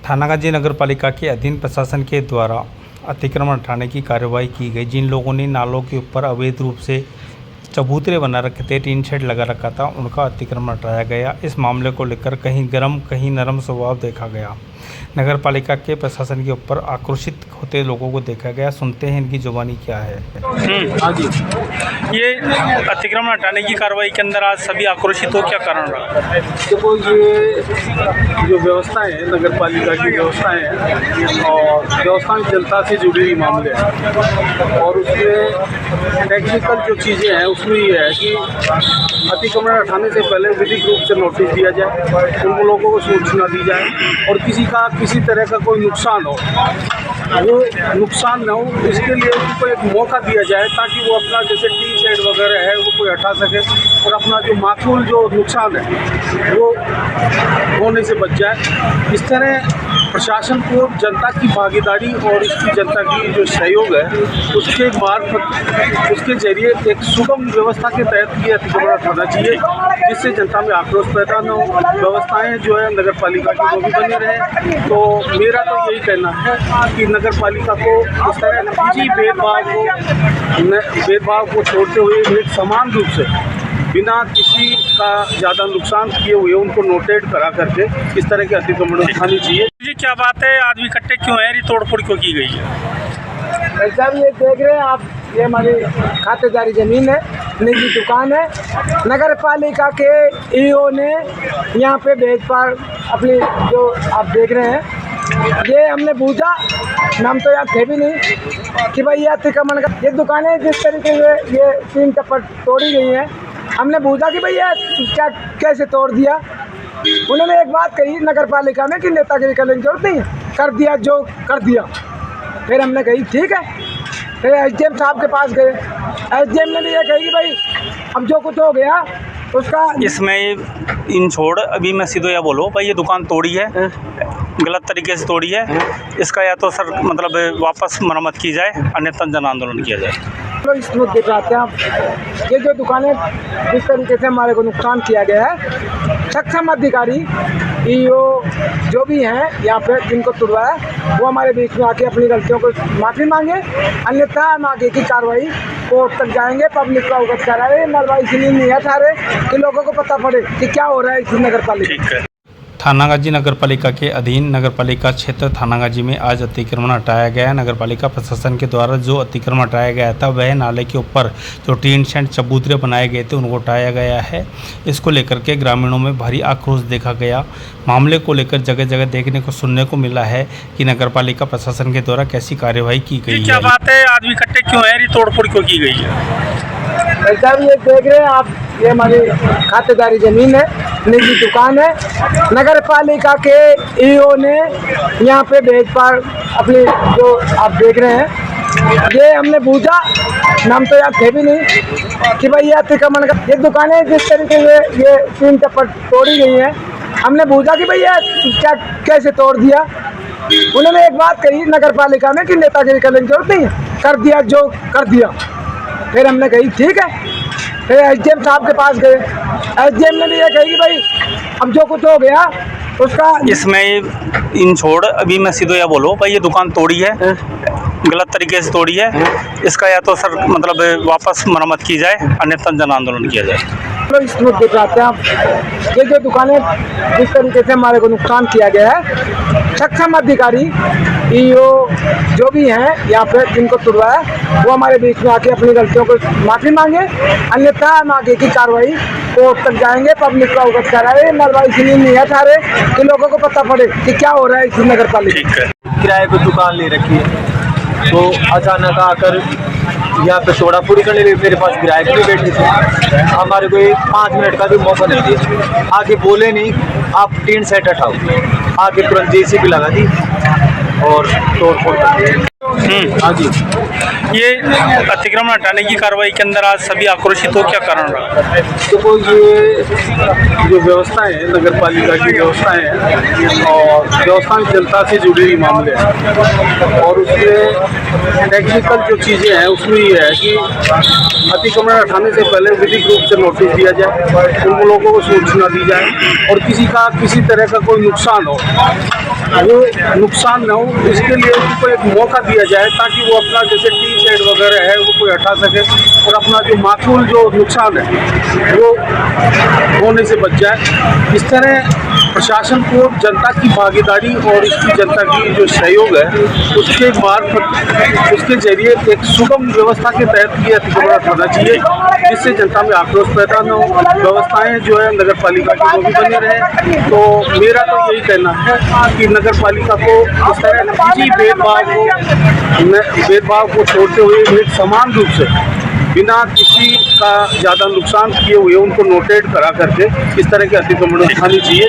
थानागाजी नगर पालिका के अधीन प्रशासन के द्वारा अतिक्रमण हटाने की कार्रवाई की गई। जिन लोगों ने नालों के ऊपर अवैध रूप से चबूतरे बना रखे थे, टीन शेड लगा रखा था, उनका अतिक्रमण हटाया गया। इस मामले को लेकर कहीं गर्म कहीं नरम स्वभाव देखा गया। नगर पालिका के प्रशासन के ऊपर आक्रोशित होते लोगों को देखा गया। सुनते हैं इनकी जुबानी क्या है। हाँ जी, ये अतिक्रमण हटाने की कार्रवाई के अंदर आज सभी आक्रोशित हो, क्या कारण रहा? देखो, ये जो व्यवस्थाएं हैं, नगर पालिका की व्यवस्थाएं हैं और व्यवस्थाएं जनता से जुड़ी हुई मामले हैं और उसमें टेक्निकल जो चीज़ें हैं उसमें ये है कि अतिक्रमण हटाने से पहले विधिक रूप से नोटिस दिया जाए, उन लोगों को सूचना दी जाए और किसी तरह का कोई नुकसान हो, वो नुकसान न हो, इसके लिए उनको एक मौका दिया जाए ताकि वो अपना जैसे टी शेड वगैरह है वो कोई हटा सके और अपना जो माकूल जो नुकसान है वो होने से बच जाए। इस तरह प्रशासन को जनता की भागीदारी और इसकी जनता की जो सहयोग है उसके मार्फत, उसके जरिए एक सुगम व्यवस्था के तहत ये अतिक्रमण हटाना चाहिए, जिससे जनता में आक्रोश पैदा न हो, व्यवस्थाएं जो है नगर पालिका की वो भी बनी रहे। तो मेरा तो यही कहना है कि नगर पालिका को इस तरह किसी भेदभाव को छोड़ते हुए एक समान रूप से बिना किसी का ज़्यादा नुकसान किए हुए उनको नोटेड करा करके इस तरह के अतिक्रमण उठानी चाहिए। जी, क्या बात है, आदमी इकट्ठे क्यों है, ये तोड़फोड़ क्यों की गई है? साहब, ये देख रहे हैं आप, ये हमारी खातेदारी ज़मीन है, निजी दुकान है। नगर पालिका के ईओ ने यहाँ पे भेदभाव अपनी जो आप देख रहे हैं, ये हमने पूछा, हम तो यार थे भी नहीं कि भाई ये अतिक्रमण का ये दुकानें जिस तरीके से ये 3 टप्पर तोड़ी गई हैं, हमने पूछा कि भाई ये क्या कैसे तोड़ दिया। उन्होंने एक बात कही नगर पालिका में कि नेतागिरी करने की जरूरत नहीं है, कर दिया जो कर दिया। फिर हमने कही ठीक है, फिर एसडीएम साहब के पास गए, एसडीएम ने भी ये कही कि भाई अब जो कुछ हो गया उसका इसमें इन छोड़, अभी मैं सीधे या बोलो भाई, ये दुकान तोड़ी है, गलत तरीके से तोड़ी है, इसका या तो सर मतलब वापस मरम्मत की जाए, अन्यथा जन आंदोलन किया जाए। तो इस मुद्दे पर आते हैं आप, ये जो दुकानें जिस तरीके से हमारे को नुकसान किया गया है, सक्षम अधिकारी ईओ जो भी हैं यहाँ पे जिनको तुड़वाया वो हमारे बीच में आके अपनी गलतियों को माफ़ी मांगे, अन्यथा हम आगे की कार्रवाई कोर्ट तक जाएंगे, पब्लिक को अवगत कराए। मरवाई इसलिए नहीं हटा रहे कि लोगों को पता पड़े कि क्या हो रहा है इस नगर पालिका। थानागाजी नगर पालिका के अधीन नगर पालिका क्षेत्र थानागाजी में आज अतिक्रमण हटाया गया। नगर पालिका प्रशासन के द्वारा जो अतिक्रमण हटाया गया था वह नाले के ऊपर जो टीन शेड चबूतरे बनाए गए थे उनको हटाया गया है। इसको लेकर के ग्रामीणों में भारी आक्रोश देखा गया। मामले को लेकर जगह जगह देखने को सुनने को मिला है कि नगर पालिका प्रशासन के द्वारा कैसी कार्यवाही की गई है। क्या बात है, आदमी इकट्ठे क्यों है, ये तोड़फोड़ क्यों की गई है? साहब, ये देख रहे हैं आप, ये हमारी खातेदारी ज़मीन है, निजी दुकान है। नगर पालिका के ईओ ने यहाँ पे भेदभाव अपनी जो आप देख रहे हैं, ये हमने पूछा, हम तो यार थे भी नहीं कि भाई ये अतिक्रमण का ये दुकानें जिस तरीके से ये 3 टप्पर तोड़ी गई हैं, हमने पूछा कि भाई ये क्या कैसे तोड़ दिया। उन्होंने एक बात कही नगर पालिका में कि नेतागिरी करने की जरूरत नहीं है, कर दिया जो कर दिया। फिर हमने कही ठीक है, फिर एसडीएम साहब के पास गए, एसडीएम ने भी ये कही कि भाई अब जो कुछ हो गया उसका इसमें इन छोड़, अभी मैं सीधे या बोलो भाई, ये दुकान तोड़ी है, गलत तरीके से तोड़ी है, इसका या तो सर मतलब वापस मरम्मत की जाए, अन्यथा जन आंदोलन किया जाए। तो इस मुद्दे पर आते हैं आप, ये जो दुकानें जिस तरीके से हमारे को नुकसान किया गया है, सक्षम अधिकारी ईओ जो भी हैं यहाँ पे जिनको तुड़वाया वो हमारे बीच में आके अपनी गलतियों को माफ़ी मांगे, अन्यथा हम आगे की कार्रवाई कोर्ट तक जाएंगे, पब्लिक को अवगत कराए। मरवाई इसलिए नहीं हटा रहे कि लोगों को पता पड़े कि क्या हो रहा है इस नगर पालिका। किराए पर दुकान ले रखी है तो अचानक आकर यहाँ पे सोडा पूरी करने लगे। मेरे पास ग्राहक भी बैठे थे, हमारे को 5 मिनट का भी मौका नहीं दिया। आगे बोले नहीं आप टीन सेट हटाओ, आगे तुरंत जेसीबी लगा दी और तोड़ फोड़ करते हैं। हाँ जी। ये अतिक्रमण हटाने की कार्रवाई के अंदर आज सभी आक्रोशित हो, क्या कारण रहा? देखो, ये जो व्यवस्थाएं हैं, नगर पालिका की व्यवस्थाएं हैं और व्यवस्थाएं जनता से जुड़ी हुई मामले हैं और उसमें टेक्निकल जो चीज़ें हैं उसमें ये है कि अतिक्रमण हटाने से पहले विधिक रूप से नोटिस दिया जाए, उन लोगों को सूचना दी जाए और किसी तरह का कोई नुकसान हो, वो नुकसान न हो इसके लिए उनको एक मौका दिया जाए ताकि वो अपना जैसे टी शेड वगैरह है वो कोई हटा सके और अपना जो माकूल जो नुकसान है वो होने से बच जाए। इस तरह प्रशासन को जनता की भागीदारी और इसकी जनता की जो सहयोग है उसके बाद उसके जरिए एक सुगम व्यवस्था के तहत ये अतिक्रमण हटाना चाहिए जिससे जनता में आक्रोश पैदा न हो, व्यवस्थाएं जो है नगर पालिका की वो भी बनी रहे। तो मेरा तो यही कहना है कि नगर पालिका को इस तरह किसी भेदभाव को छोड़ते हुए एक समान रूप से बिना किसी का ज़्यादा नुकसान किए हुए उनको नोटेट करा करके इस तरह के अतिक्रमण उठानी चाहिए।